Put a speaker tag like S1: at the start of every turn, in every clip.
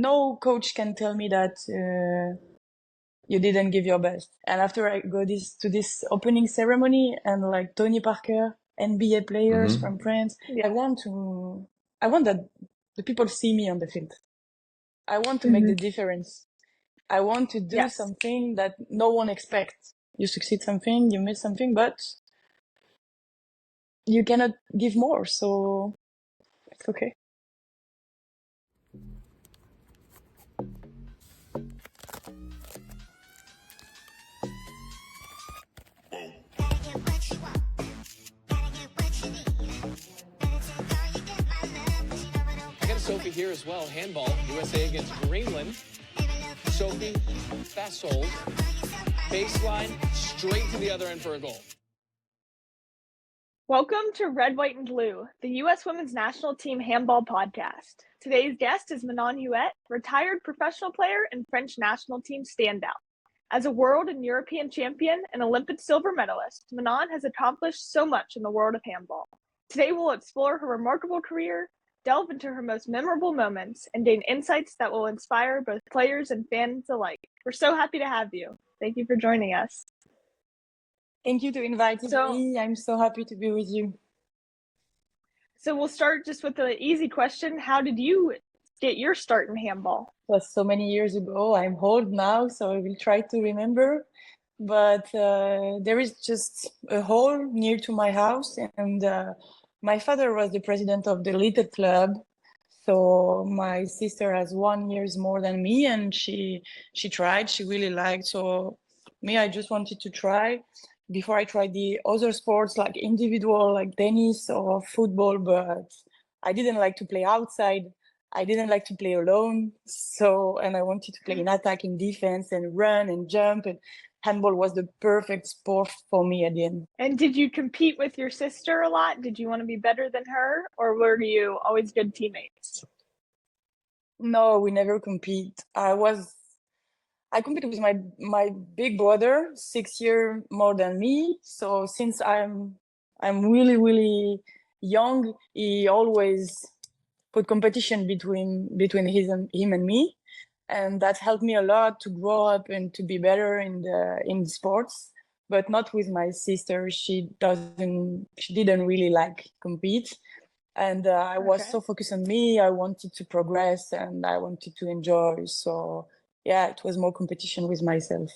S1: no coach can tell me that you didn't give your best. And after I go to this opening ceremony and like Tony Parker, NBA players from France, I want that the people see me on the field. I want to make the difference. I want to do something that no one expects. You succeed something, you miss something, but you cannot give more, so it's okay.
S2: I got a Sophie here as well. Handball, USA against Greenland. Sophie, fast sold, baseline, straight to the other end for a goal.
S3: Welcome to Red, White, and Blue, the U.S. Women's National Team Handball podcast. Today's guest is Manon Houette, retired professional player and French national team standout. As a world and European champion and Olympic silver medalist, Manon has accomplished so much in the world of handball. Today we'll explore her remarkable career, delve into her most memorable moments, and gain insights that will inspire both players and fans alike. We're so happy to have you. Thank you for joining us.
S1: Thank you to inviting me. I'm so happy to be with you.
S3: So we'll start just with the easy question. How did you get your start in handball?
S1: It was so many years ago. I'm old now, so I will try to remember. But there is just a hall near to my house, and my father was the president of the little club. So my sister has 1 year more than me, and she tried. She really liked. So me, I just wanted to try before I tried the other sports like individual, like tennis or football. But I didn't like to play outside. I didn't like to play alone. So, and I wanted to play in attack, in defense, and run and jump. And handball was the perfect sport for me at the end.
S3: And did you compete with your sister a lot? Did you want to be better than her, or were you always good teammates?
S1: No, we never compete. I competed with my big brother, 6 years more than me. So since I'm really, really young, he always put competition between him and me. And that helped me a lot to grow up and to be better in sports, but not with my sister. She didn't really like compete. And I was so focused on me. I wanted to progress and I wanted to enjoy. So yeah, it was more competition with myself.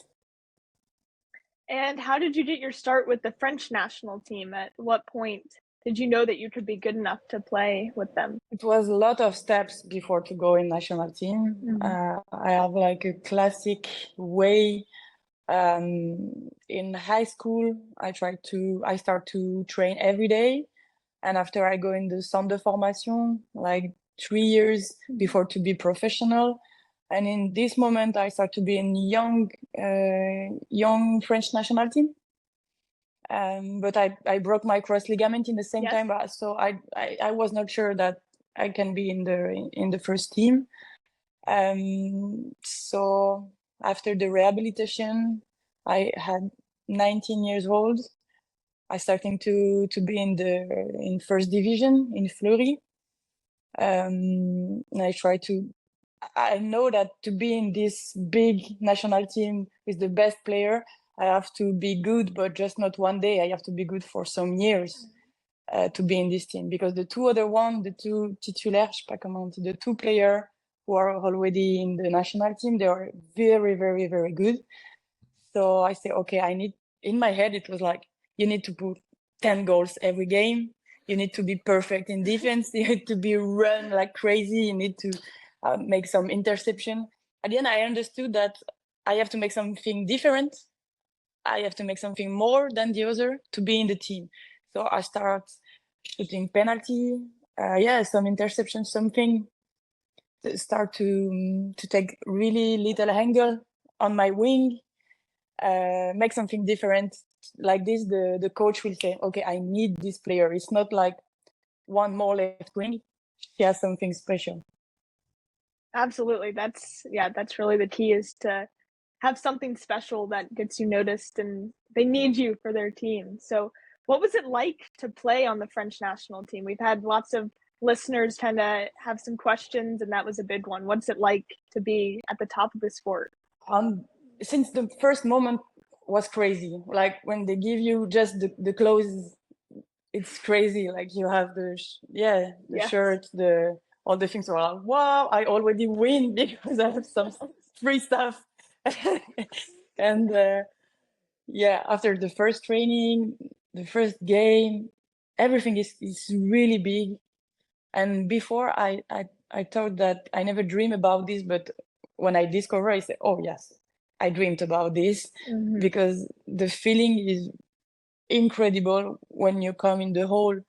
S3: And how did you get your start with the French national team? At what point did you know that you could be good enough to play with them?
S1: It was a lot of steps before to go in national team. I have like a classic way. In high school, I start to train every day. And after I go in the centre de formation, like 3 years before to be professional. And in this moment, I start to be in young French national team. But I broke my cross ligament in the same time, so I was not sure that I can be in the first team. So after the rehabilitation, I had 19 years old. I started to be in first division in Fleury. And I know that to be in this big national team with the best player, I have to be good, but just not one day. I have to be good for some years to be in this team, because the two titulaires, the two players who are already in the national team, they are very, very, very good. So I say, okay, in my head, it was like, you need to put 10 goals every game. You need to be perfect in defense. You need to be run like crazy. You need to make some interception. At the end, I understood that I have to make something different. I have to make something more than the other to be in the team. So I start shooting penalty, some interception, something to start to take really little angle on my wing, make something different. Like this, the coach will say, okay, I need this player. It's not like one more left wing. She has something special.
S3: Absolutely. That's really the key, is to have something special that gets you noticed, and they need you for their team. So what was it like to play on the French national team? We've had lots of listeners tend to have some questions, and that was a big one. What's it like to be at the top of the sport?
S1: Since the first moment was crazy. Like when they give you just the clothes, it's crazy. Like you have the
S3: Yes.
S1: shirt, all the things. Are like, wow, I already win because I have some free stuff. And after the first training, the first game, everything is really big. And before I thought that I never dream about this, but when I discover, I say, oh yes, I dreamed about this, because the feeling is incredible when you come in the hall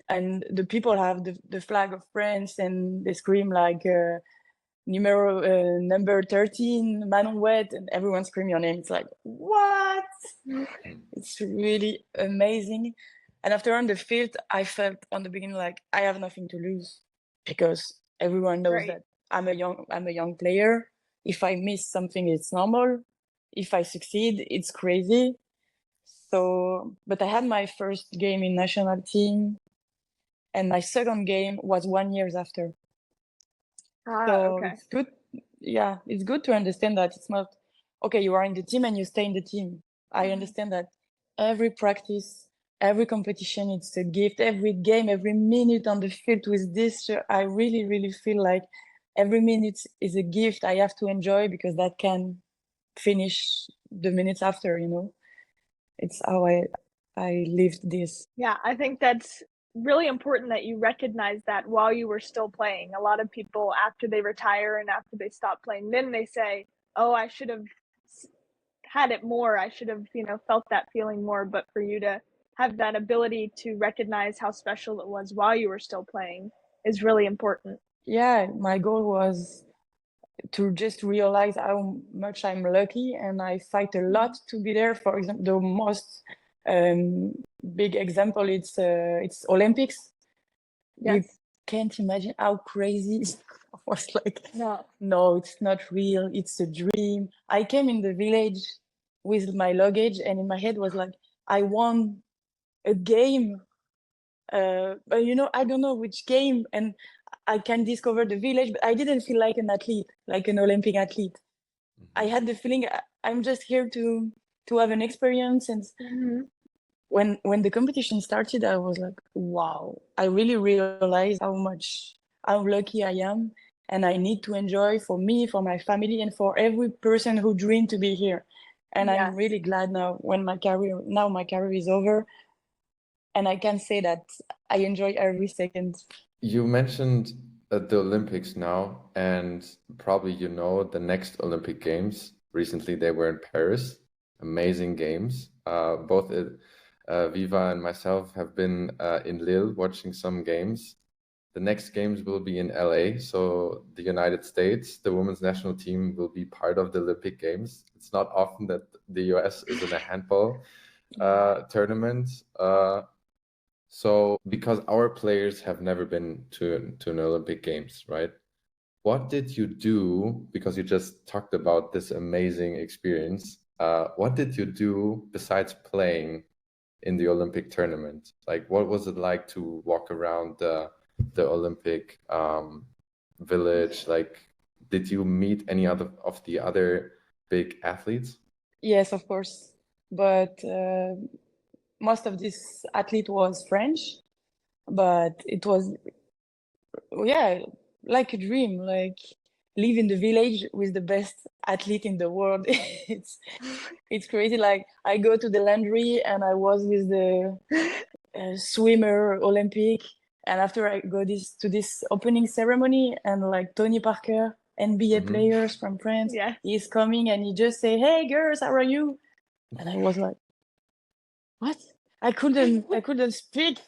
S1: and the people have the flag of France and they scream like number 13, Manon Houette, and everyone scream your name. It's like, what? It's really amazing. And after on the field, I felt on the beginning like I have nothing to lose, because everyone knows that I'm a young player. If I miss something, it's normal. If I succeed, it's crazy. So, but I had my first game in national team, and my second game was 1 year after. So
S3: Okay.
S1: it's good. Yeah, it's good to understand that it's not, okay, you are in the team and you stay in the team. I understand that every practice, every competition, it's a gift. Every game, every minute on the field with this, I really, really feel like every minute is a gift I have to enjoy, because that can finish the minutes after, It's how I lived this.
S3: Yeah, I think that's really important that you recognize that while you were still playing. A lot of people, after they retire and after they stop playing, then they say, oh, I should have had it more. I should have, felt that feeling more. But for you to have that ability to recognize how special it was while you were still playing is really important.
S1: Yeah, my goal was to just realize how much I'm lucky, and I fight a lot to be there. For example, the most big example, it's Olympics.
S3: Yes.
S1: You can't imagine how crazy I was like,
S3: No.
S1: no, it's not real, it's a dream. I came in the village with my luggage, and in my head was like, I won a game, but I don't know which game, and I can discover the village, but I didn't feel like an athlete, like an Olympic athlete. I had the feeling I'm just here to have an experience. And when the competition started, I was like, wow, I really realized how lucky I am, and I need to enjoy, for me, for my family, and for every person who dreamed to be here. And I'm really glad now, when my career is over, and I can say that I enjoy every second.
S4: You mentioned the Olympics now, and probably the next Olympic Games. Recently, they were in Paris. Amazing games. Both Viva and myself have been in Lille watching some games. The next games will be in LA, so the United States, the women's national team will be part of the Olympic Games. It's not often that the US is in a handball tournament. So because our players have never been to an Olympic Games, right? What did you do? Because you just talked about this amazing experience. What did you do besides playing in the Olympic tournament? Like, what was it like to walk around the Olympic village? Like, did you meet any of the other big athletes?
S1: Yes, of course. But most of this athlete was French, but it was, like a dream, like live in the village with the best athlete in the world. It's crazy. Like I go to the laundry and I was with the swimmer Olympic, and after I go to this opening ceremony, and like Tony Parker, NBA players from France, he's coming and he just say, "Hey girls, how are you?" And I was like, what? I couldn't speak.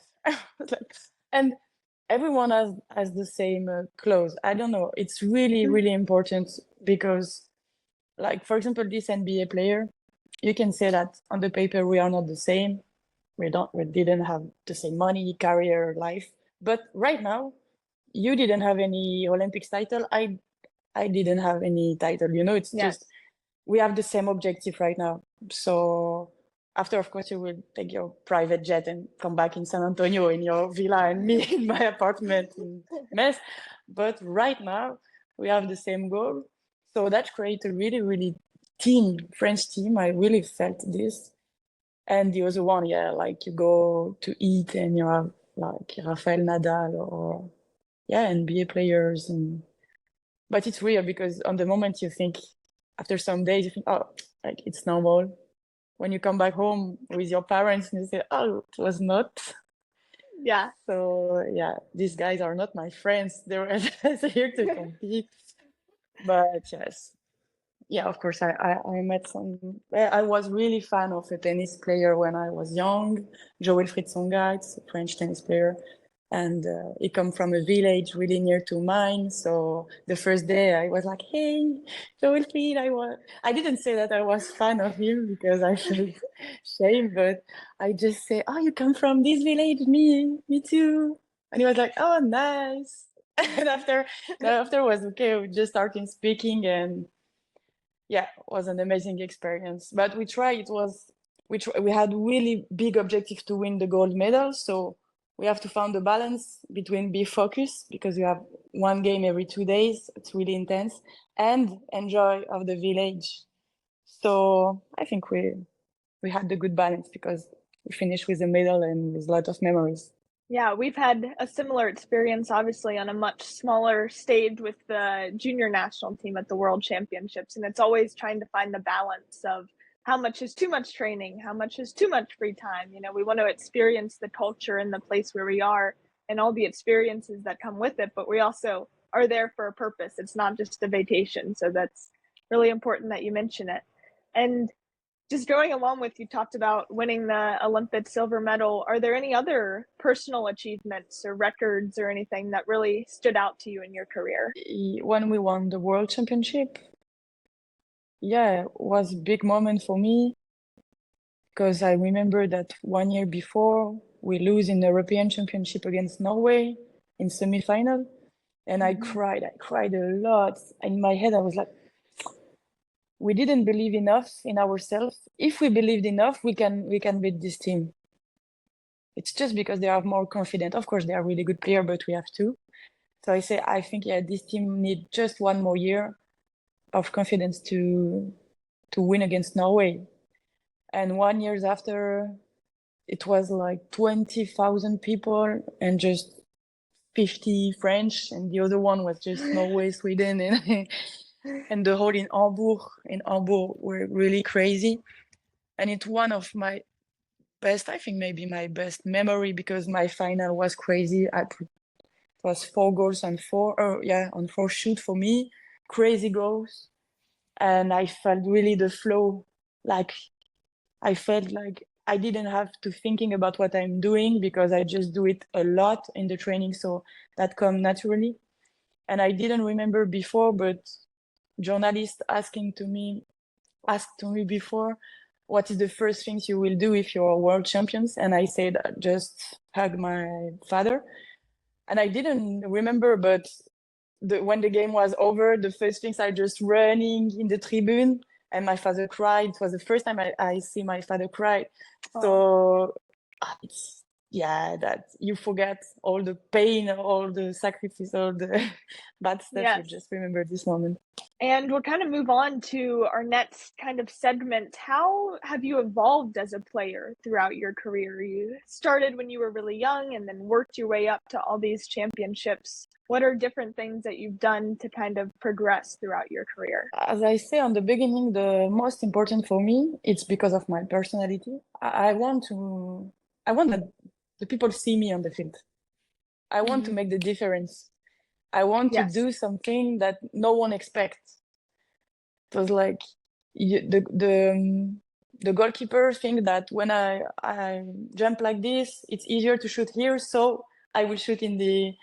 S1: And everyone has the same clothes. I don't know. It's really, really important, because, like, for example, this NBA player, you can say that on the paper we are not the same. We didn't have the same money, career, life. But right now, you didn't have any Olympics title. I didn't have any title. It's just we have the same objective right now. So After, of course, you will take your private jet and come back in San Antonio in your villa and me in my apartment in mess. But right now, we have the same goal. So that created a really, really French team. I really felt this. And the other one, yeah, like you go to eat and you have like Rafael Nadal or, yeah, NBA players. But it's weird because on the moment you think, after some days, you think, oh, like it's normal. When you come back home with your parents and you say, oh, it was not.
S3: Yeah.
S1: So yeah, these guys are not my friends. They were just here to compete. But yes, yeah, of course, I met some. I was really fan of a tennis player when I was young, Jo-Wilfried Tsonga. It's a French tennis player, and he come from a village really near to mine. So the first day, I was like, "Hey, Jo-Wilfried!" I didn't say that I was fan of him because I felt shame, but I just say, "Oh, you come from this village? Me too." And he was like, "Oh, nice." And after was okay. We just started speaking and. Yeah, it was an amazing experience. But we had really big objective to win the gold medal. So we have to find the balance between be focused because you have one game every 2 days. It's really intense and enjoy of the village. So I think we had the good balance because we finished with a medal and with a lot of memories.
S3: Yeah, we've had a similar experience, obviously, on a much smaller stage with the junior national team at the World Championships. And it's always trying to find the balance of how much is too much training, how much is too much free time. You know, we want to experience the culture and the place where we are and all the experiences that come with it, but we also are there for a purpose. It's not just a vacation. So that's really important that you mention it. And just going along with, you talked about winning the Olympic silver medal. Are there any other personal achievements or records or anything that really stood out to you in your career?
S1: When we won the World Championship, yeah, it was a big moment for me because I remember that 1 year before we lose in the European Championship against Norway in semifinal, and I cried a lot. In my head, I was like, we didn't believe enough in ourselves. If we believed enough, we can beat this team. It's just because they are more confident. Of course, they are really good player, but we have two. So I think, yeah, this team need just 1 more year of confidence to win against Norway. And 1 year after, it was like 20,000 people and just 50 French, and the other one was just Norway, Sweden, and the whole in Hamburg were really crazy. And it's one of my best, I think maybe my best memory because my final was crazy. It was 4 goals on 4 shoot for me, crazy goals. And I felt really the flow. Like I felt like I didn't have to thinking about what I'm doing because I just do it a lot in the training. So that come naturally. And I didn't remember before, but journalists asked to me before, what is the first things you will do if you're world champions? And I said, just hug my father. And I didn't remember, but when the game was over, the first things I just running in the tribune and my father cried. It was the first time I see my father cry. So it's, yeah, that you forget all the pain, all the sacrifice, all the bad stuff.
S3: Yes.
S1: You just remember this moment.
S3: And we'll kind of move on to our next kind of segment. How have you evolved as a player throughout your career? You started when you were really young and then worked your way up to all these championships. What are different things that you've done to kind of progress throughout your career?
S1: As I say on the beginning, the most important for me, it's because of my personality. I want that the people see me on the field. I want to make the difference. I want to do something that no one expects. It was like the goalkeeper think that when I jump like this, it's easier to shoot here, so I will shoot in the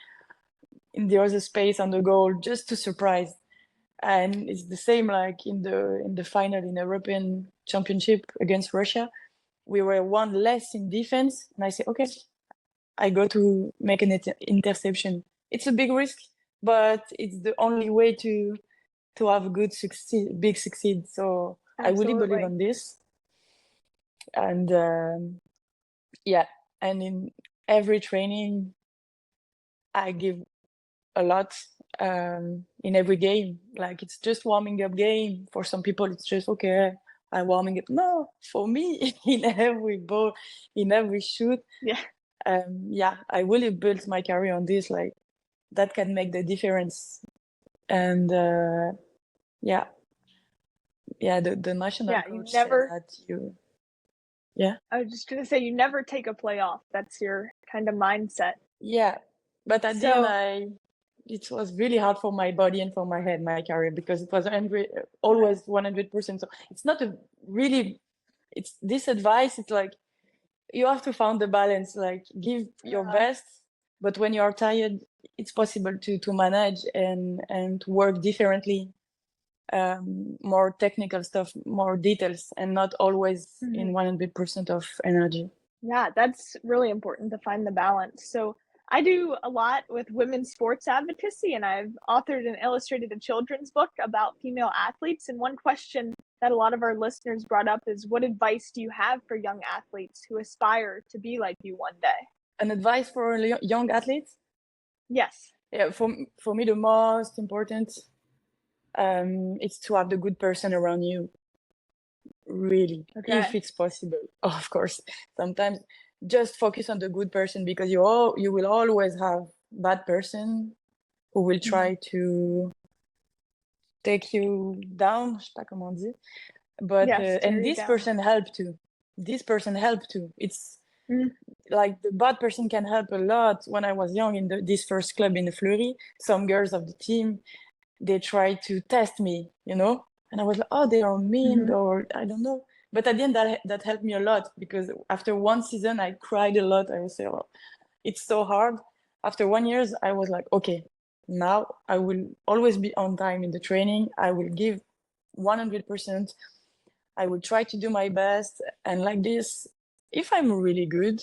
S1: other space on the goal just to surprise. And it's the same like in the final in the European Championship against Russia. We were one less in defense, and I say, okay, I go to make an interception. It's a big risk, but it's the only way to have big succeed. So absolutely. I really believe on this. And yeah, and in every training, I give a lot in every game. Like it's just warming up game. For some people, it's just okay, I'm warming up. No, for me, in every ball, in every shoot,
S3: Yeah.
S1: yeah, I really built my career on this. Like that can make the difference. And yeah, the national
S3: Yeah, you
S1: coach said
S3: never.
S1: that you. Yeah.
S3: I was just gonna say you never take a play off. That's your kind of mindset.
S1: Yeah, but at the end,
S3: So
S1: it was really hard for my body and for my head, my career, because it was always 100%. So it's not a really, it's this advice. It's like you have to find the balance, like give your best, but when you are tired, it's possible to manage and to work differently, more technical stuff, more details, and not always in 100% of energy.
S3: yeah, that's really important to find the balance. So I do a lot with women's sports advocacy, and I've authored and illustrated a children's book about female athletes. And one question that a lot of our listeners brought up is, what advice do you have for young athletes who aspire to be like you one day?
S1: An advice for young athletes?
S3: Yes.
S1: Yeah, for me, the most important is to have the good person around you. Really, if it's possible. Of course, sometimes just focus on the good person, because you will always have bad person who will try to take you down. Je sais pas comment on dit. But
S3: Yes,
S1: and
S3: tear you
S1: this
S3: down.
S1: person help too. This person help too. It's like the bad person can help a lot. When I was young in this first club in the Fleury, some girls of the team, they tried to test me, you know, and I was like, oh, they are mean, or I don't know. But at the end, that helped me a lot, because after one season, I cried a lot. I would say, oh, it's so hard. After 1 year, I was like, okay, now I will always be on time in the training. I will give 100%. I will try to do my best. And like this, if I'm really good,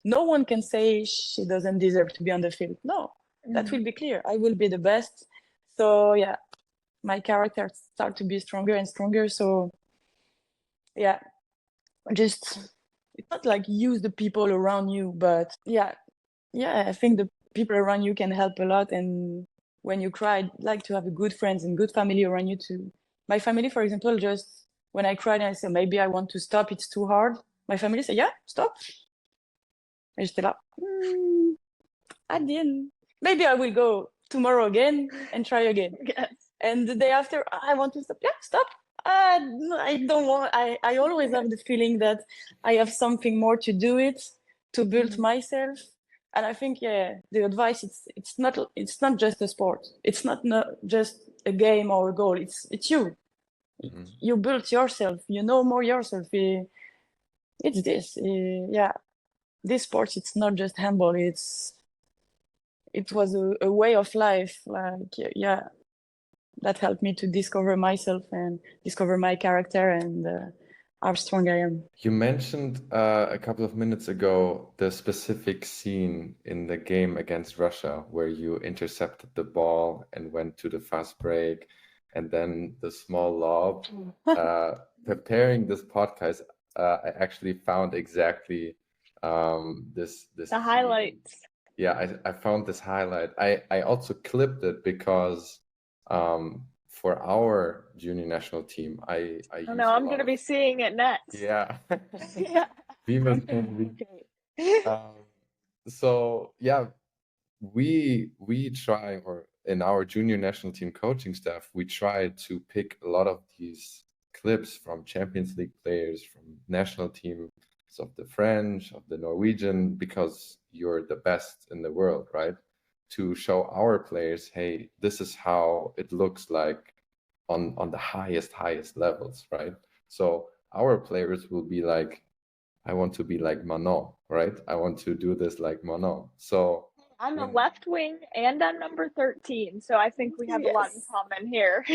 S1: no one can say she doesn't deserve to be on the field. No, that will be clear. I will be the best. So yeah, my character start to be stronger and stronger. So yeah, just, it's not like use the people around you, but yeah, I think the people around you can help a lot. And when you cry, I'd like to have a good friends and good family around you too. My family, for example, just when I cried and I said, maybe I want to stop, it's too hard, my family said, yeah, stop. Et j'étais là, at the end, maybe I will go tomorrow again and try again.
S3: Yes.
S1: And the day after, I want to stop. Yeah, stop. I don't want, I always have the feeling that I have something more to do it, to build myself. And I think, yeah, the advice, it's not just a sport. It's not just a game or a goal. It's you. You build yourself. You know more yourself. It's this. Yeah, this sport. It's not just handball. It was a way of life. Like, yeah, that helped me to discover myself and discover my character and how strong I am.
S4: You mentioned a couple of minutes ago the specific scene in the game against Russia where you intercepted the ball and went to the fast break, and then the small lob. Preparing this podcast, I actually found exactly this
S3: The highlights.
S4: Yeah, I found this highlight. I also clipped it because for our junior national team, I
S3: Oh no, I'm going to be seeing it next.
S4: Yeah.
S3: Yeah.
S4: So yeah, we try, or in our junior national team coaching staff, we try to pick a lot of these clips from Champions League players, from national teams of the French, of the Norwegian, because you're the best in the world, right? To show our players, hey, this is how it looks like on the highest levels, right? So our players will be like, I want to be like Manon, right? I want to do this like Manon. So
S3: I'm a left wing and I'm number 13. So I think we have a lot in common here.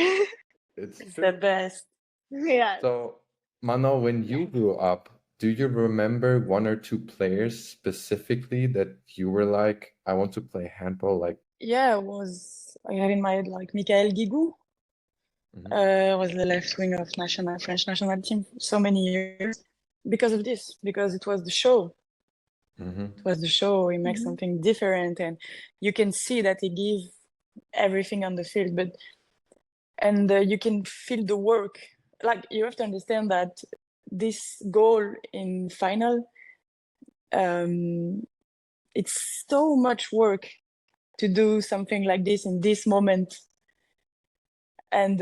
S4: It's
S1: the best.
S3: Yeah.
S4: So Manon, when you grew up, do you remember one or two players specifically that you were like, I want to play handball like?
S1: Yeah, I had in my head like Michael Guigou. Was the left wing of French national team for so many years. because of this, because it was the show.
S4: Mm-hmm.
S1: It was the show. He makes something different, and you can see that he gives everything on the field. And you can feel the work. Like, you have to understand that this goal in final, it's so much work to do something like this in this moment. And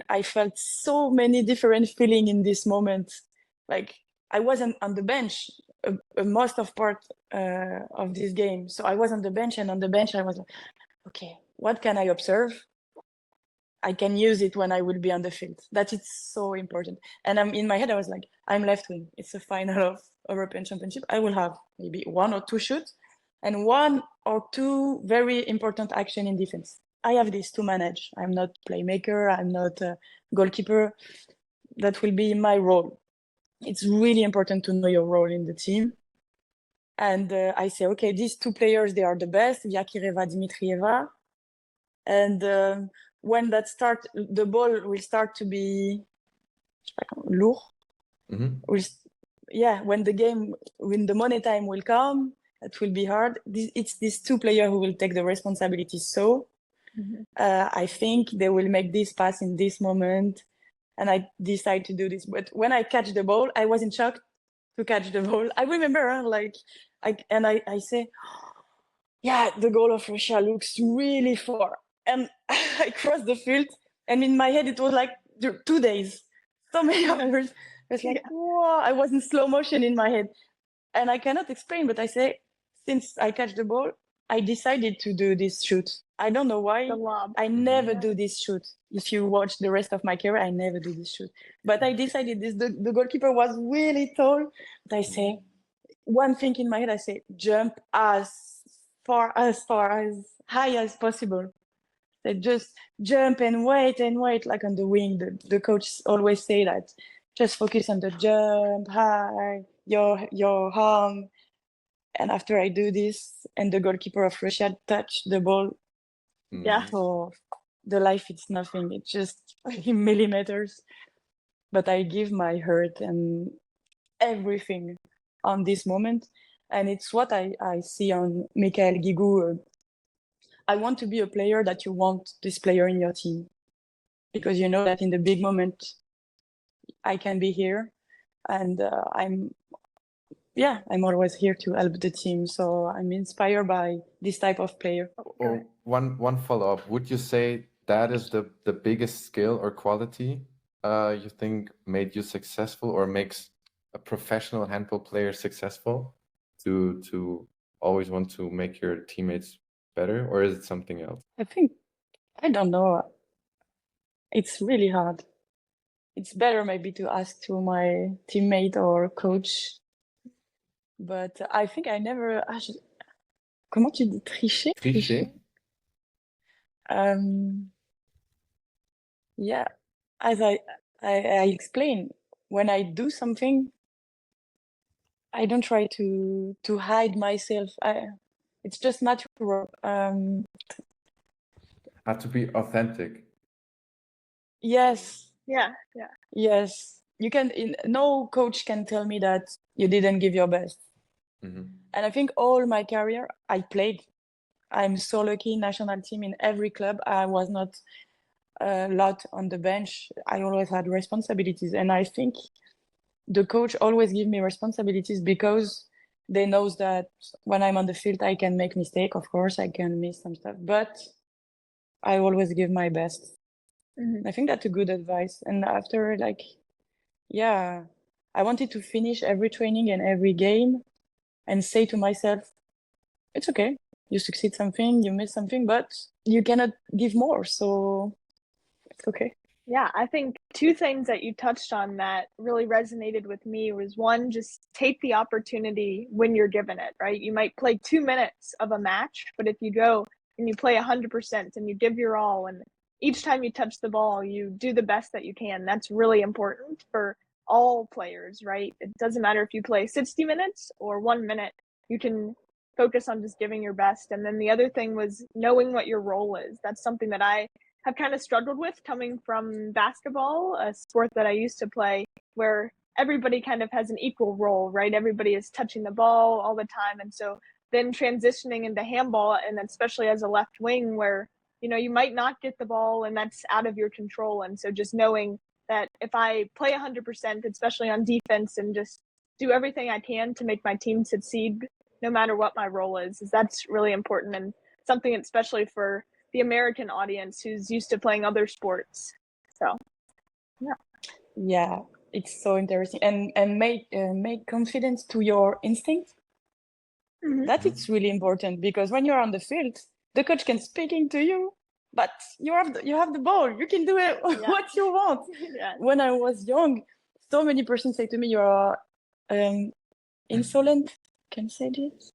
S1: I felt so many different feelings in this moment. Like, I wasn't on the bench most of part of this game. So I was on the bench, and on the bench I was like, okay, what can I observe? I can use it when I will be on the field. That is so important. And in my head, I was like, I'm left wing. It's a final of European Championship. I will have maybe 1 or 2 shoots and 1 or 2 very important action in defense. I have this to manage. I'm not playmaker. I'm not a goalkeeper. That will be my role. It's really important to know your role in the team. And I say, okay, these 2 players, they are the best, Yakireva, Dimitrieva. And when that start, the ball will start to be lourd. When the money time will come, it will be hard. It's these 2 players who will take the responsibility. So I think they will make this pass in this moment, and I decide to do this. But when I catch the ball, I was in shock to catch the ball. I remember, I say, yeah, the goal of Russia looks really far. And I crossed the field, and in my head, it was like 2 days, so many hours. It's like, wow, I was in slow motion in my head. And I cannot explain, but I say, since I catch the ball, I decided to do this shoot. I don't know why.
S3: The lob.
S1: I never do this shoot. If you watch the rest of my career, I never do this shoot. But I decided this. The goalkeeper was really tall. But I say, one thing in my head, I say, jump as far as high as possible. They just jump and wait, like on the wing. The coach always say that. Just focus on the jump high, your arm. And after I do this, and the goalkeeper of Russia touch the ball, so the life, it's nothing. It's just millimeters. But I give my heart and everything on this moment. And it's what I see on Michael Guigou. I want to be a player that you want this player in your team, because you know that in the big moment, I can be here, and I'm always here to help the team. So I'm inspired by this type of player.
S4: Oh, one follow-up. Would you say that is the biggest skill or quality you think made you successful, or makes a professional handball player successful, to always want to make your teammates better, or is it something else?
S1: I don't know. It's really hard. It's better maybe to ask to my teammate or coach. But I think I never... Comment tu dis tricher?
S4: Tricher?
S1: Yeah, as I explained, when I do something, I don't try to hide myself. It's just natural.
S4: Have to be authentic.
S1: Yes.
S3: Yeah.
S1: Yes. You can. No coach can tell me that you didn't give your best. And I think all my career I played. I'm so lucky. National team in every club. I was not a lot on the bench. I always had responsibilities, and I think the coach always give me responsibilities because they knows that when I'm on the field, I can make mistake. Of course, I can miss some stuff, but I always give my best. I think that's a good advice. And after, I wanted to finish every training and every game and say to myself, it's okay. You succeed something, you miss something, but you cannot give more. So it's okay.
S3: Yeah, I think 2 things that you touched on that really resonated with me was, one, just take the opportunity when you're given it, right? You might play 2 minutes of a match, but if you go and you play 100% and you give your all, and each time you touch the ball, you do the best that you can, that's really important for all players, right? It doesn't matter if you play 60 minutes or 1 minute, you can focus on just giving your best. And then the other thing was knowing what your role is. That's something that I have kind of struggled with coming from basketball, a sport that I used to play where everybody kind of has an equal role, right? Everybody is touching the ball all the time. And so then transitioning into handball, and especially as a left wing where, you might not get the ball and that's out of your control. And so just knowing that if I play 100%, especially on defense, and just do everything I can to make my team succeed, no matter what my role is that's really important, and something especially for the American audience who's used to playing other sports. So,
S1: Yeah, it's so interesting, and make confidence to your instinct.
S3: Mhm.
S1: That it's really important, because when you're on the field, the coach can speaking to you, but you have the ball. You can do it what you want.
S3: Yeah.
S1: When I was young, so many persons say to me, "You are insolent." Can you say this?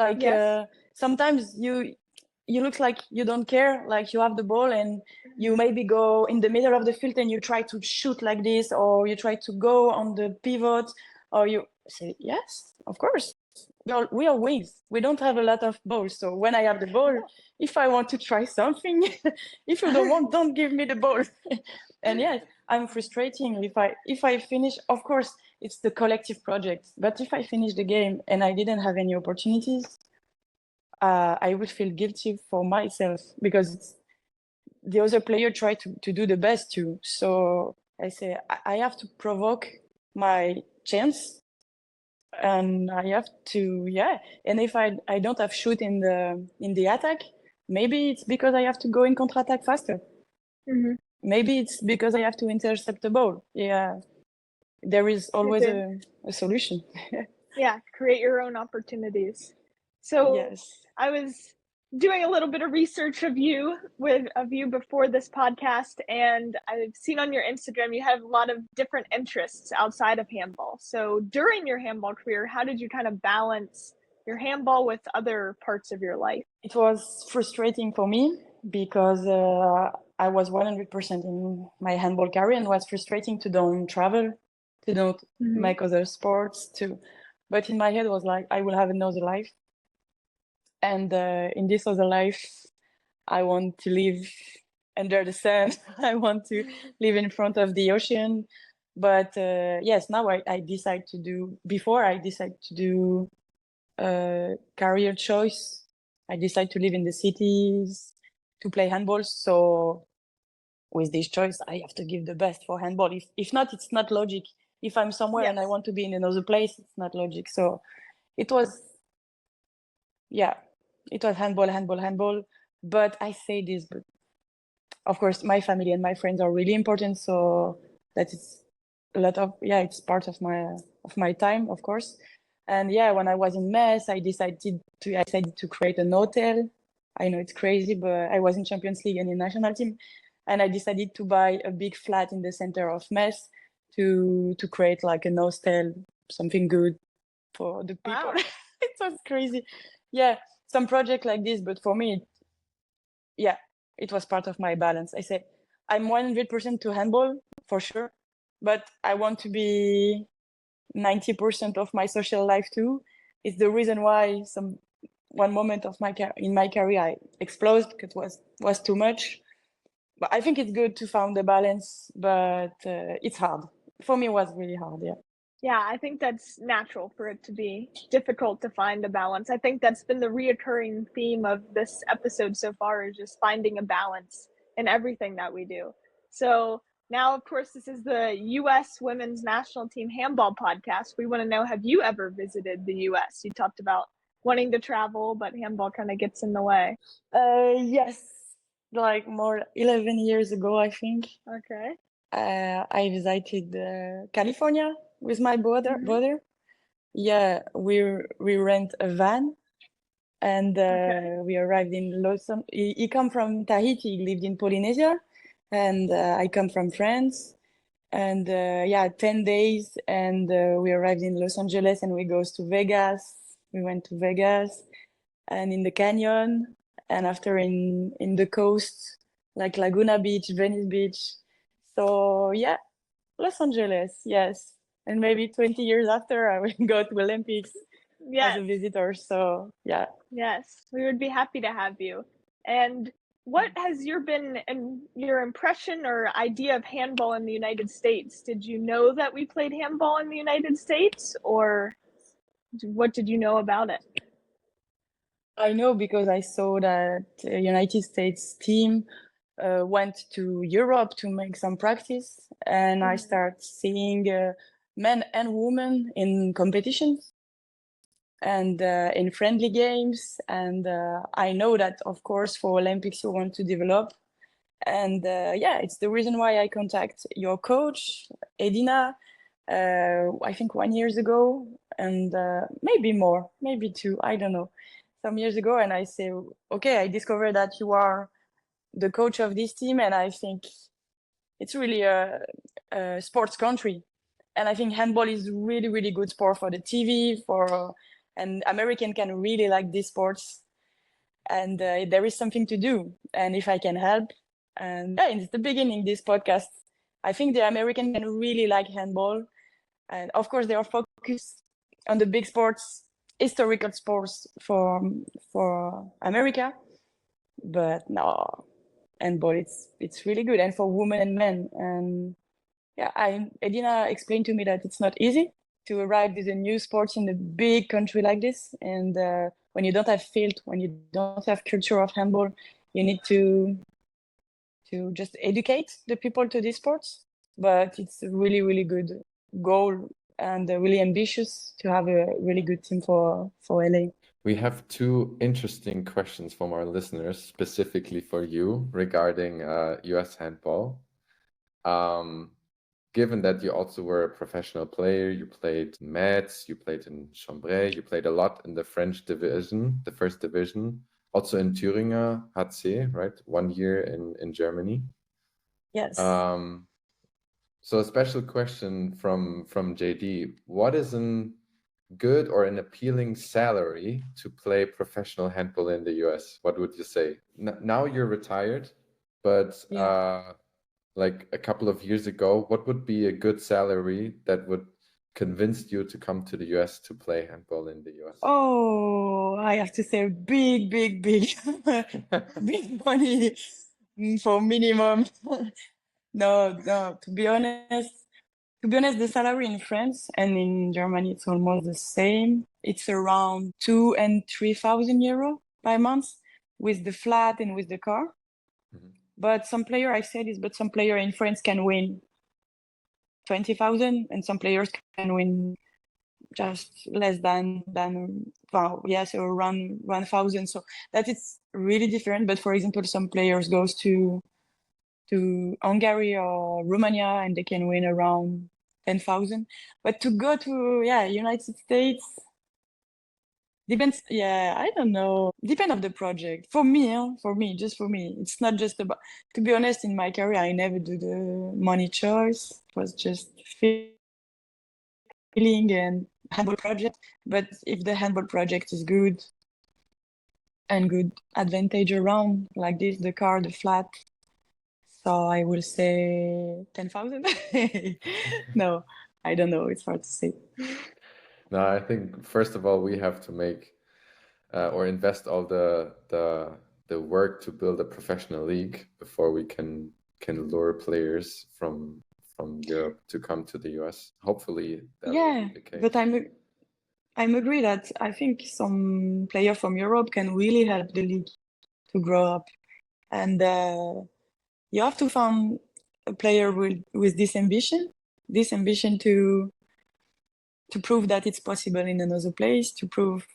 S1: Like
S3: Yes.
S1: sometimes you look like you don't care, like you have the ball and you maybe go in the middle of the field and you try to shoot like this, or you try to go on the pivot, or you say, yes, of course. We are wings. We don't have a lot of balls. So when I have the ball, if I want to try something, if you don't want, don't give me the ball. And yes, I'm frustrating if I finish. Of course, it's the collective project. But if I finish the game and I didn't have any opportunities, I would feel guilty for myself, because the other player tried to do the best too. So I say I have to provoke my chance, and I have to, and if I don't have shoot in the attack, maybe it's because I have to go in counter-attack faster.
S3: Mhm.
S1: Maybe it's because I have to intercept the ball. Yeah, there is always a solution.
S3: Yeah, create your own opportunities. So
S1: Yes.
S3: I was doing a little bit of research of you before this podcast, and I've seen on your Instagram you have a lot of different interests outside of handball. So during your handball career, how did you kind of balance your handball with other parts of your life?
S1: It was frustrating for me, because I was 100% in my handball career, and it was frustrating to don't travel, to don't make other sports too. But in my head was like, I will have another life. And in this other life, I want to live under the sun. I want to live in front of the ocean. But yes, now I decide to do, before I decide to do career choice, I decide to live in the cities, to play handball. So with this choice, I have to give the best for handball. If not, it's not logic. If I'm somewhere and I want to be in another place, it's not logic. So it was, it was handball. But I say this, but of course, my family and my friends are really important. So that is a lot of, it's part of my time, of course. And when I was in Metz, I decided to create an hotel. I know it's crazy, but I was in Champions League and in national team, and I decided to buy a big flat in the center of Metz to create like an hostel, something good for the people.
S3: Wow.
S1: It was crazy. Some project like this, but for me, it was part of my balance. I say I'm 100% to handball for sure, but I want to be 90% of my social life too. It's the reason why one moment of in my career I exploded, because it was too much. But I think it's good to find the balance, but it's hard. For me, it was really hard.
S3: Yeah, I think that's natural for it to be difficult to find a balance. I think that's been the reoccurring theme of this episode so far, is just finding a balance in everything that we do. So now, of course, this is the U.S. Women's National Team Handball podcast. We want to know, have you ever visited the U.S.? You talked about wanting to travel, but handball kind of gets in the way.
S1: Yes, like more 11 years ago, I think.
S3: Okay.
S1: I visited California with my brother. Yeah, we rent a van, and we arrived in Los Angeles. He come from Tahiti, he lived in Polynesia, and I come from France. And 10 days, and we arrived in Los Angeles, and we goes to Vegas. We went to Vegas, and in the canyon, and after in the coast, like Laguna Beach, Venice Beach. So Los Angeles, yes. And maybe 20 years after, I will go to Olympics as a visitor. So,
S3: Yes, we would be happy to have you. And What has your impression or idea of handball in the United States? Did you know that we played handball in the United States, or what did you know about it?
S1: I know because I saw that United States team went to Europe to make some practice, and I start seeing men and women in competitions and in friendly games. And I know that, of course, for Olympics you want to develop. And yeah, it's the reason why I contact your coach, Edina, I think 1 year ago, and maybe more, maybe two, I don't know, some years ago. And I say, okay, I discovered that you are the coach of this team, and I think it's really a sports country. And I think handball is really, really good sport for the TV, and American can really like these sports. And there is something to do. And if I can help, and yeah, it's the beginning, this podcast, I think the American can really like handball. And of course, they are focused on the big sports, historical sports for America. But no, handball, it's really good, and for women and men. And yeah, Edina explained to me that it's not easy to arrive with a new sport in a big country like this. And when you don't have field, when you don't have culture of handball, you need to just educate the people to these sports. But it's a really, really good goal, and really ambitious to have a really good team for LA.
S4: We have two interesting questions from our listeners, specifically for you regarding US handball. Given that you also were a professional player, you played in Metz, you played in Chambray, you played a lot in the French division, the first division, also in Thüringer HC, right? 1 year in Germany.
S1: Yes.
S4: So a special question from JD: what is an good or an appealing salary to play professional handball in the US? What would you say? Now you're retired, but
S1: Yeah.
S4: like a couple of years ago, what would be a good salary that would convince you to come to the US to play handball in the US?
S1: Oh, I have to say big, big, big, big money for minimum. No, to be honest, the salary in France and in Germany, it's almost the same. It's around 2,000 and 3,000 euro by month with the flat and with the car. But some player, I said this, but some player in France can win 20,000, and some players can win just less than well, yeah, so around 1,000. So that it's really different. But for example, some players goes to Hungary or Romania and they can win around 10,000. But to go to United States depends. Yeah, I don't know. Depend of the project. For me, just for me, it's not just about. To be honest, in my career, I never do the money choice. It was just feeling and handball project. But if the handball project is good and good advantage around like this, the car, the flat. So I will say 10,000. No, I don't know. It's hard to say.
S4: No, I think first of all we have to make or invest all the work to build a professional league before we can lure players from Europe to come to the US. Hopefully that will be the case.
S1: But I'm agree that I think some player from Europe can really help the league to grow up, and you have to find a player with this ambition to prove that it's possible in another place, to prove,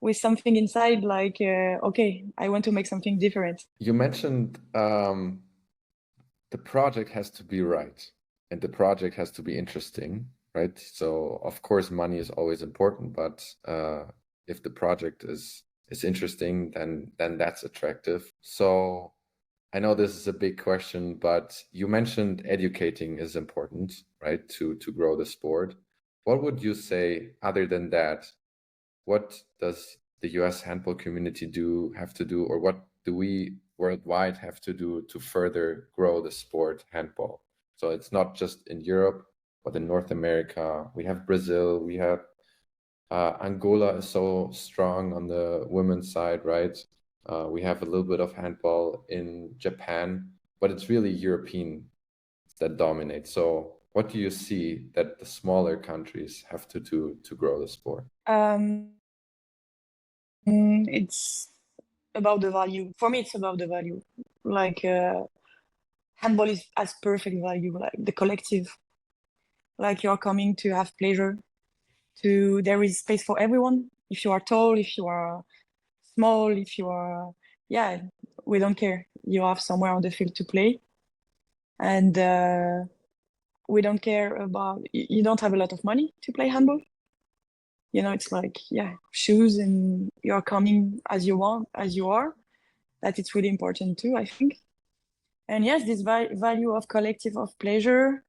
S1: with something inside, like, okay, I want to make something different.
S4: You mentioned the project has to be right and the project has to be interesting, right? So of course money is always important, but if the project is interesting, then that's attractive. So I know this is a big question, but you mentioned educating is important, right? To grow the sport. What would you say other than that? What does the US handball community have to do, or what do we worldwide have to do to further grow the sport handball? So it's not just in Europe, but in North America. We have Brazil, we have Angola is so strong on the women's side, right? We have a little bit of handball in Japan, but it's really European that dominate. So what do you see that the smaller countries have to do to grow the sport?
S1: It's about the value. For me, it's about the value. Like handball has perfect value, like the collective. Like you're coming to have pleasure. There is space for everyone. If you are tall, if you are small, if you are, yeah, we don't care. You have somewhere on the field to play, and we don't care about. You don't have a lot of money to play handball. You know, it's like, yeah, shoes, and you're coming as you want, as you are. That it's really important too, I think. And yes, this value of collective, of pleasure,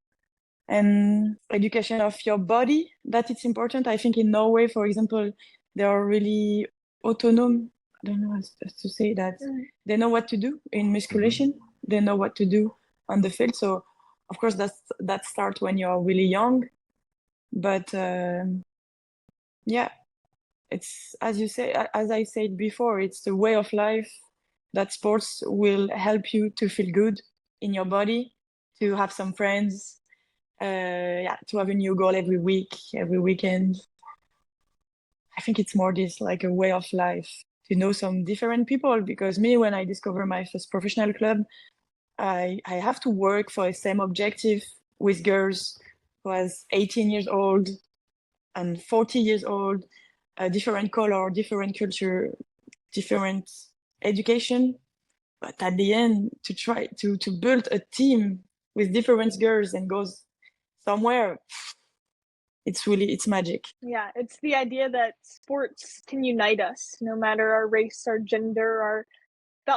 S1: and education of your body, that it's important. I think in Norway, for example, they are really autonomous. I don't know how to say that. They know what to do in musculation. They know what to do on the field. So, of course, that starts when you're really young. But yeah, it's as you say, as I said before, it's the way of life that sports will help you to feel good in your body, to have some friends, to have a new goal every week, every weekend. I think it's more this like a way of life, to know some different people. Because me, when I discover my first professional club, I have to work for the same objective with girls who was 18 years old and 40 years old, a different color, different culture, different education. But at the end, to try to build a team with different girls and goes somewhere, it's magic.
S3: Yeah, it's the idea that sports can unite us, no matter our race, our gender, our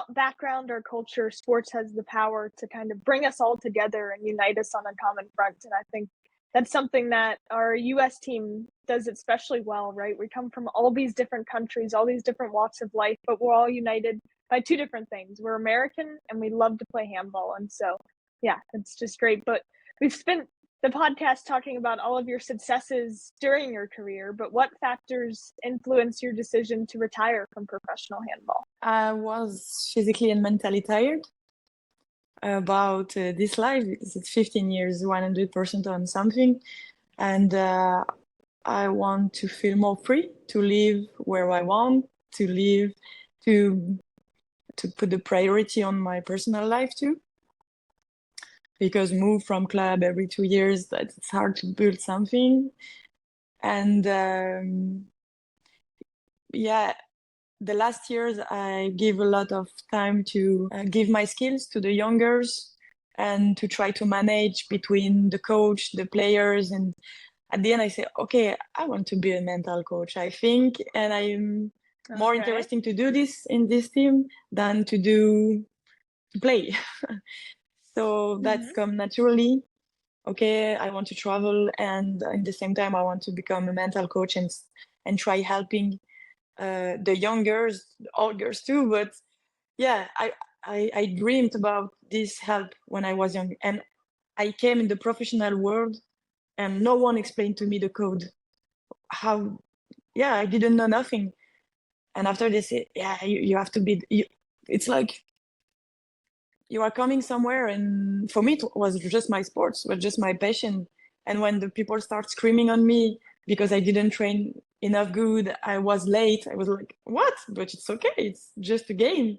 S3: background, our culture. Sports has the power to kind of bring us all together and unite us on a common front. And I think that's something that our US team does especially well, right? We come from all these different countries, all these different walks of life, but we're all united by two different things. We're American and we love to play handball. And so, yeah, it's just great. But we've spent the podcast talking about all of your successes during your career, but what factors influenced your decision to retire from professional handball?
S1: I was physically and mentally tired about this life, because it's 15 years, 100% on something. And I want to feel more free, to live where I want, to live, to put the priority on my personal life too. Because move from club every 2 years, it's hard to build something. And the last years I give a lot of time to give my skills to the youngers and to try to manage between the coach, the players. And at the end I say, okay, I want to be a mental coach, I think, and I'm more interesting to do this in this team than to play. So that's come naturally. Okay, I want to travel, and at the same time I want to become a mental coach and try helping the young girls, the old girls too. But yeah, I dreamed about this help when I was young, and I came in the professional world and no one explained to me the code. I didn't know nothing. And after they say, yeah, you have to be, it's like you are coming somewhere. And for me, it was just my sports, was just my passion. And when the people start screaming on me because I didn't train enough good, I was late, I was like, what? But it's okay, it's just a game.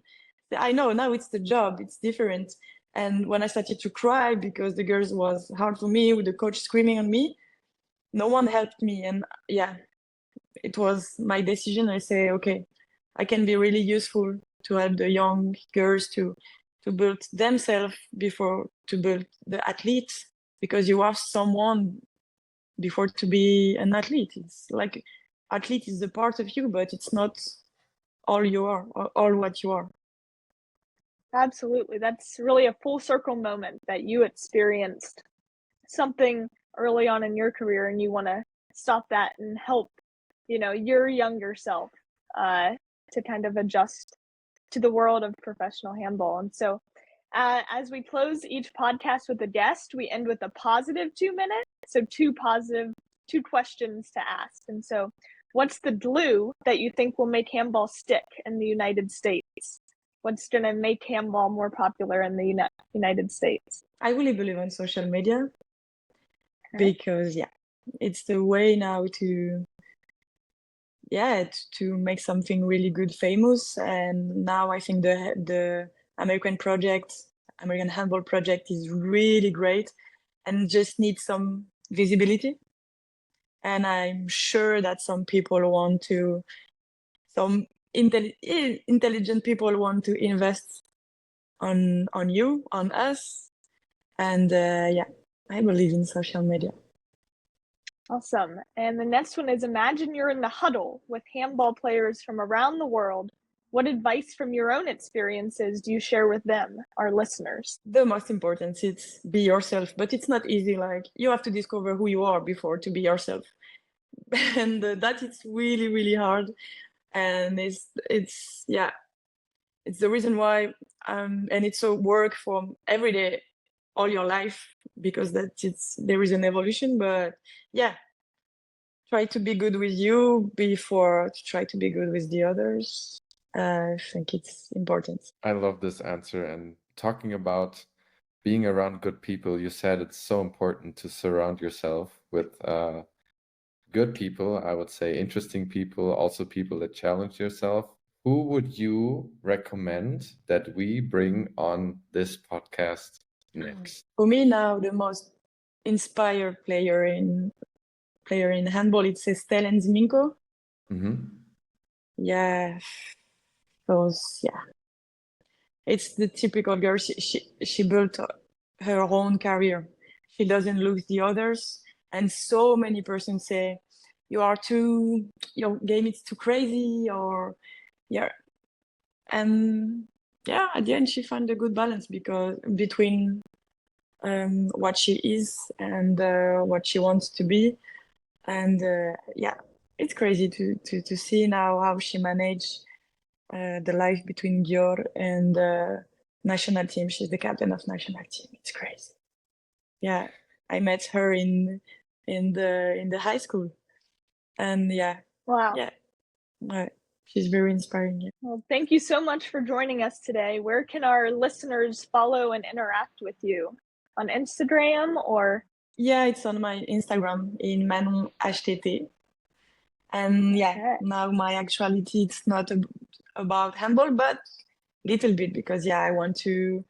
S1: I know now it's the job, it's different. And when I started to cry because the girls was hard for me with the coach screaming on me, no one helped me. And yeah, it was my decision. I say, okay, I can be really useful to help the young girls to build themselves before to build the athletes, because you are someone before to be an athlete. It's like athlete is a part of you, but it's not all you are, or all what you are.
S3: Absolutely. That's really a full circle moment that you experienced something early on in your career and you want to stop that and help, your younger self to kind of adjust to the world of professional handball. And so as we close each podcast with a guest, we end with a positive 2 minutes. So two questions to ask. And so What's the glue that you think will make handball stick in the United States? What's going to make handball more popular in the United States?
S1: I really believe on social media
S3: Okay.
S1: because, it's the way now to make something really good famous. And now I think the American Handball Project is really great and just needs some visibility. And I'm sure that some intelligent people want to invest on us. And I believe in social media.
S3: Awesome. And the next one is, imagine you're in the huddle with handball players from around the world. What advice from your own experiences do you share with them, our listeners?
S1: The most important is be yourself, but it's not easy. Like, you have to discover who you are before to be yourself. And that is really, really hard. And it's the reason why, and it's a work from every day, all your life, because there is an evolution. But try to be good with you before try to be good with the others. I think it's important.
S4: I love this answer. And talking about being around good people, you said it's so important to surround yourself with good people, I would say interesting people, also people that challenge yourself. Who would you recommend that we bring on this podcast next?
S1: For me now, the most inspired player in handball, it's Estelle and Ziminko. Yeah, those, it's the typical girl. She built her own career. She doesn't lose the others. And so many persons say, your game is too crazy, or and at the end she found a good balance between what she is and what she wants to be. And it's crazy to see now how she managed the life between Dior and national team. She's the captain of national team. It's crazy. Yeah, I met her in the high school, and
S3: Wow.
S1: She's very inspiring.
S3: Well, thank you so much for joining us today. Where can our listeners follow and interact with you? On Instagram or?
S1: Yeah, it's on my Instagram in Manon Houette. And now my actuality, it's not about handball, but little bit, because I want to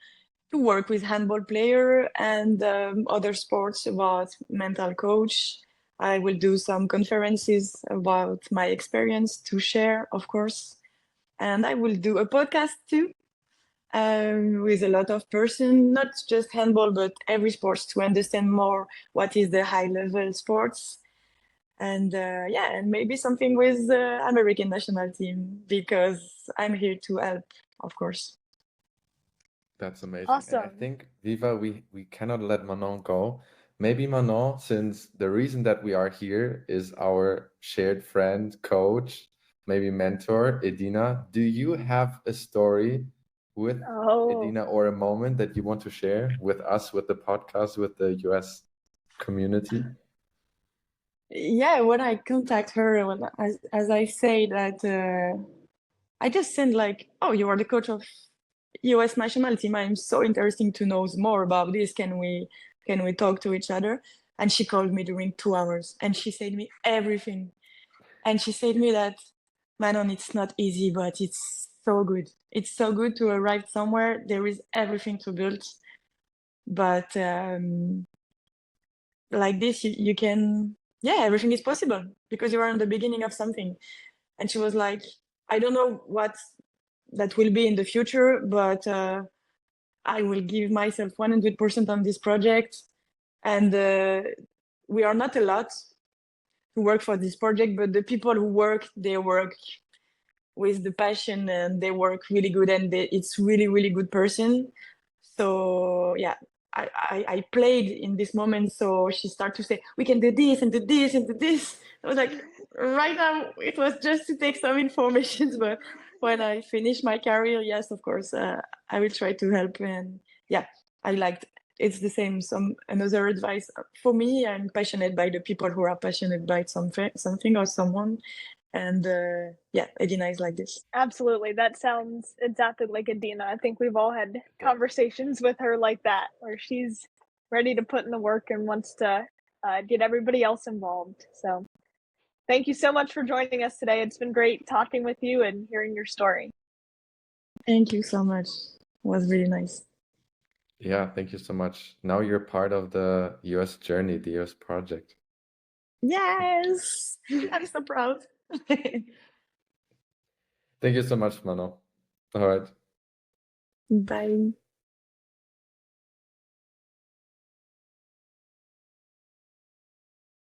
S1: work with handball player and other sports about mental coach. I will do some conferences about my experience to share, of course. And I will do a podcast too, with a lot of person, not just handball, but every sports, to understand more what is the high level sports. And and maybe something with the American national team, because I'm here to help, of course.
S4: That's amazing.
S3: Awesome.
S4: And I think, Viva, we cannot let Manon go. Maybe Manon, since the reason that we are here is our shared friend, coach, maybe mentor, Edina. Do you have a story with Edina, or a moment that you want to share with us, with the podcast, with the US community?
S1: Yeah, when I contact her, as I say that, I just send like, oh, you are the coach of US national team. I'm so interested to know more about this. Can we talk to each other? And she called me during 2 hours, and she said me everything. And she said me that, Manon, it's not easy, but it's so good. It's so good to arrive somewhere. There is everything to build. But like this, you can, everything is possible because you are in the beginning of something. And she was like, I don't know what that will be in the future, but I will give myself 100% on this project. And we are not a lot to work for this project, but the people who work, they work with the passion, and they work really good, and it's really, really good person. So I played in this moment. So she started to say, we can do this and do this and do this. I was like, right now it was just to take some information, but when I finish my career, yes, of course, I will try to help. And I liked it's the same. Another advice for me, I'm passionate by the people who are passionate by something or someone. And yeah, Edina is like this.
S3: Absolutely. That sounds exactly like Edina. I think we've all had conversations with her like that, where she's ready to put in the work and wants to get everybody else involved. So thank you so much for joining us today. It's been great talking with you and hearing your story.
S1: Thank you so much. It was really nice.
S4: Yeah, thank you so much. Now you're part of the US journey, the US project.
S1: Yes, I'm so proud.
S4: Thank you so much, Manon. All right.
S1: Bye.